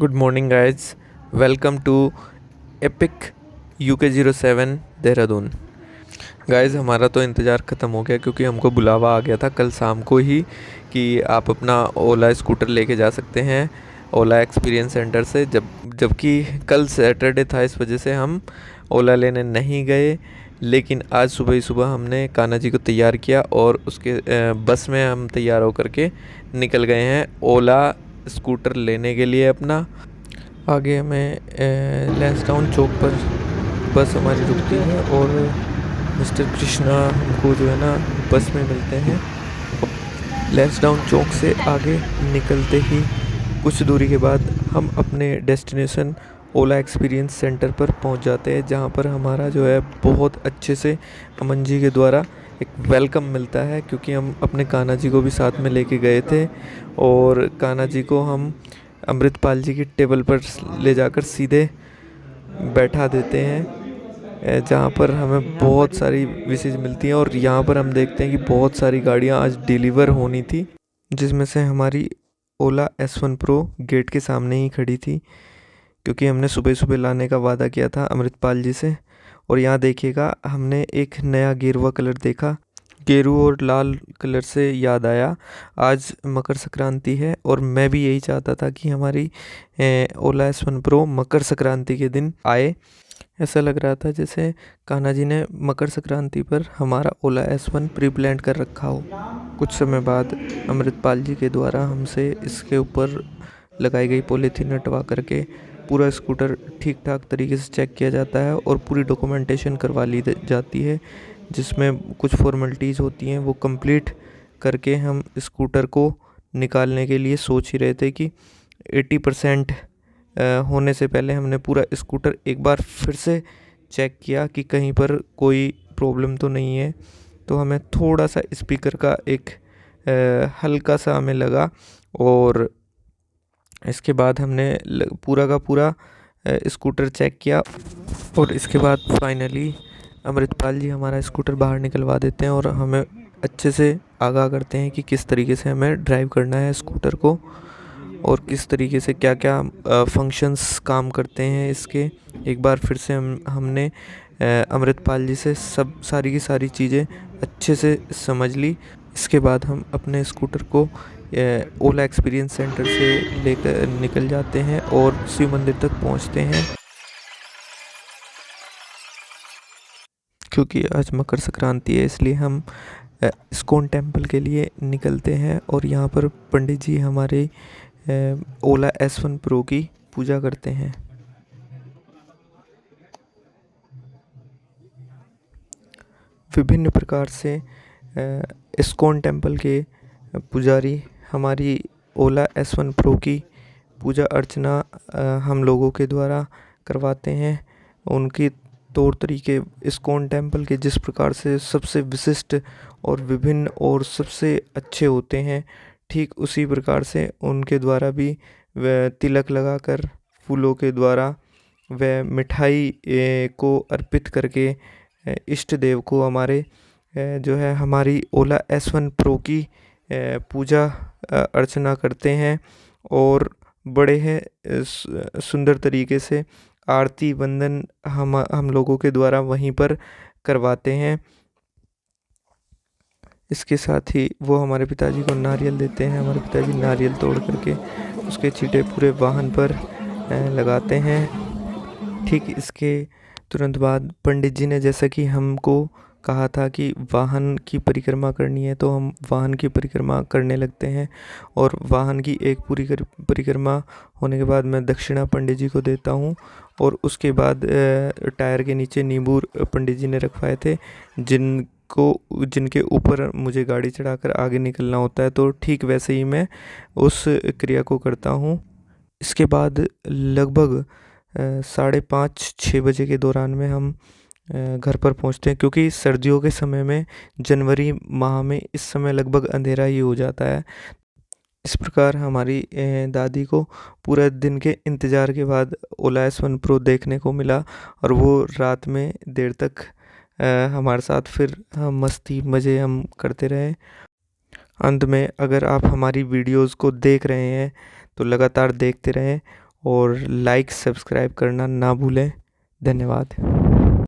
Good morning guys, welcome to epic UK07 Dehradun. Guys हमारा तो इंतज़ार ख़त्म हो गया क्योंकि हमको बुलावा आ गया था कल शाम को ही कि आप अपना ओला स्कूटर लेके जा सकते हैं ओला एक्सपीरियंस सेंटर से। जबकि कल सैटरडे था, इस वजह से हम ओला लेने नहीं गए। लेकिन आज सुबह ही सुबह हमने कान्हा जी को तैयार किया और उसके बस में हम तैयार होकर के निकल गए हैं ओला स्कूटर लेने के लिए अपना। आगे हमें लैंसडाउन चौक पर बस हमारी रुकती है और मिस्टर कृष्णा हमको जो है ना बस में मिलते हैं। लैंसडाउन चौक से आगे निकलते ही कुछ दूरी के बाद हम अपने डेस्टिनेशन ओला एक्सपीरियंस सेंटर पर पहुंच जाते हैं, जहां पर हमारा जो है बहुत अच्छे से अमन जी के द्वारा एक वेलकम मिलता है, क्योंकि हम अपने कान्हा जी को भी साथ में लेके गए थे। और कान्हा जी को हम अमृतपाल जी की टेबल पर ले जाकर सीधे बैठा देते हैं, जहाँ पर हमें बहुत सारी विशेष मिलती हैं। और यहाँ पर हम देखते हैं कि बहुत सारी गाड़ियाँ आज डिलीवर होनी थी, जिसमें से हमारी ओला S1 Pro गेट के सामने ही खड़ी थी, क्योंकि हमने सुबह सुबह लाने का वादा किया था अमृतपाल जी से। और यहाँ देखिएगा, हमने एक नया गेरुआ कलर देखा। गेरू और लाल कलर से याद आया, आज मकर संक्रांति है और मैं भी यही चाहता था कि हमारी ओला S1 Pro मकर संक्रांति के दिन आए। ऐसा लग रहा था जैसे कान्हा जी ने मकर संक्रांति पर हमारा ओला S1 प्री प्लान कर रखा हो। कुछ समय बाद अमृतपाल जी के द्वारा हमसे इसके ऊपर लगाई गई पॉलीथीन हटवा करके पूरा स्कूटर ठीक ठाक तरीके से चेक किया जाता है और पूरी डॉक्यूमेंटेशन करवा ली जाती है, जिसमें कुछ फॉर्मेलिटीज़ होती हैं वो कंप्लीट करके हम स्कूटर को निकालने के लिए सोच ही रहे थे कि 80% होने से पहले हमने पूरा स्कूटर एक बार फिर से चेक किया कि कहीं पर कोई प्रॉब्लम तो नहीं है। तो हमें थोड़ा सा स्पीकर का एक हल्का सा हमें लगा, और इसके बाद हमने पूरा का पूरा स्कूटर चेक किया। और इसके बाद फाइनली अमृतपाल जी हमारा स्कूटर बाहर निकलवा देते हैं और हमें अच्छे से आगाह करते हैं कि किस तरीके से हमें ड्राइव करना है स्कूटर को और किस तरीके से क्या क्या फंक्शंस काम करते हैं इसके। एक बार फिर से हमने अमृतपाल जी से सारी की सारी चीज़ें अच्छे से समझ ली। इसके बाद हम अपने स्कूटर को ओला एक्सपीरियंस सेंटर से लेकर निकल जाते हैं और शिव मंदिर तक पहुंचते हैं। क्योंकि आज मकर संक्रांति है, इसलिए हम इस्कॉन टेम्पल के लिए निकलते हैं और यहाँ पर पंडित जी हमारे ओला S1 Pro की पूजा करते हैं। विभिन्न प्रकार से इस्कॉन टेम्पल के पुजारी हमारी ओला S1 Pro की पूजा अर्चना हम लोगों के द्वारा करवाते हैं। उनकी तौर तरीके इस्कॉन टेम्पल के जिस प्रकार से सबसे विशिष्ट और विभिन्न और सबसे अच्छे होते हैं, ठीक उसी प्रकार से उनके द्वारा भी वह तिलक लगाकर फूलों के द्वारा वह मिठाई को अर्पित करके इष्ट देव को हमारे जो है हमारी ओला S1 Pro की पूजा अर्चना करते हैं। और बड़े हैं सुंदर तरीके से आरती वंदन हम लोगों के द्वारा वहीं पर करवाते हैं। इसके साथ ही वो हमारे पिताजी को नारियल देते हैं। हमारे पिताजी नारियल तोड़ करके उसके छींटे पूरे वाहन पर लगाते हैं। ठीक इसके तुरंत बाद पंडित जी ने, जैसा कि हमको कहा था कि वाहन की परिक्रमा करनी है, तो हम वाहन की परिक्रमा करने लगते हैं। और वाहन की एक पूरी परिक्रमा होने के बाद मैं दक्षिणा पंडित जी को देता हूँ और उसके बाद टायर के नीचे नींबू पंडित जी ने रखवाए थे, जिनके ऊपर मुझे गाड़ी चढ़ाकर आगे निकलना होता है। तो ठीक वैसे ही मैं उस क्रिया को करता हूँ। इसके बाद लगभग 5:30-6 बजे के दौरान में हम घर पर पहुंचते हैं, क्योंकि सर्दियों के समय में जनवरी माह में इस समय लगभग अंधेरा ही हो जाता है। इस प्रकार हमारी दादी को पूरे दिन के इंतज़ार के बाद ओला S1 Pro देखने को मिला और वो रात में देर तक हमारे साथ फिर मस्ती मज़े हम करते रहे। अंत में अगर आप हमारी वीडियोस को देख रहे हैं तो लगातार देखते रहें और लाइक सब्सक्राइब करना ना भूलें। धन्यवाद।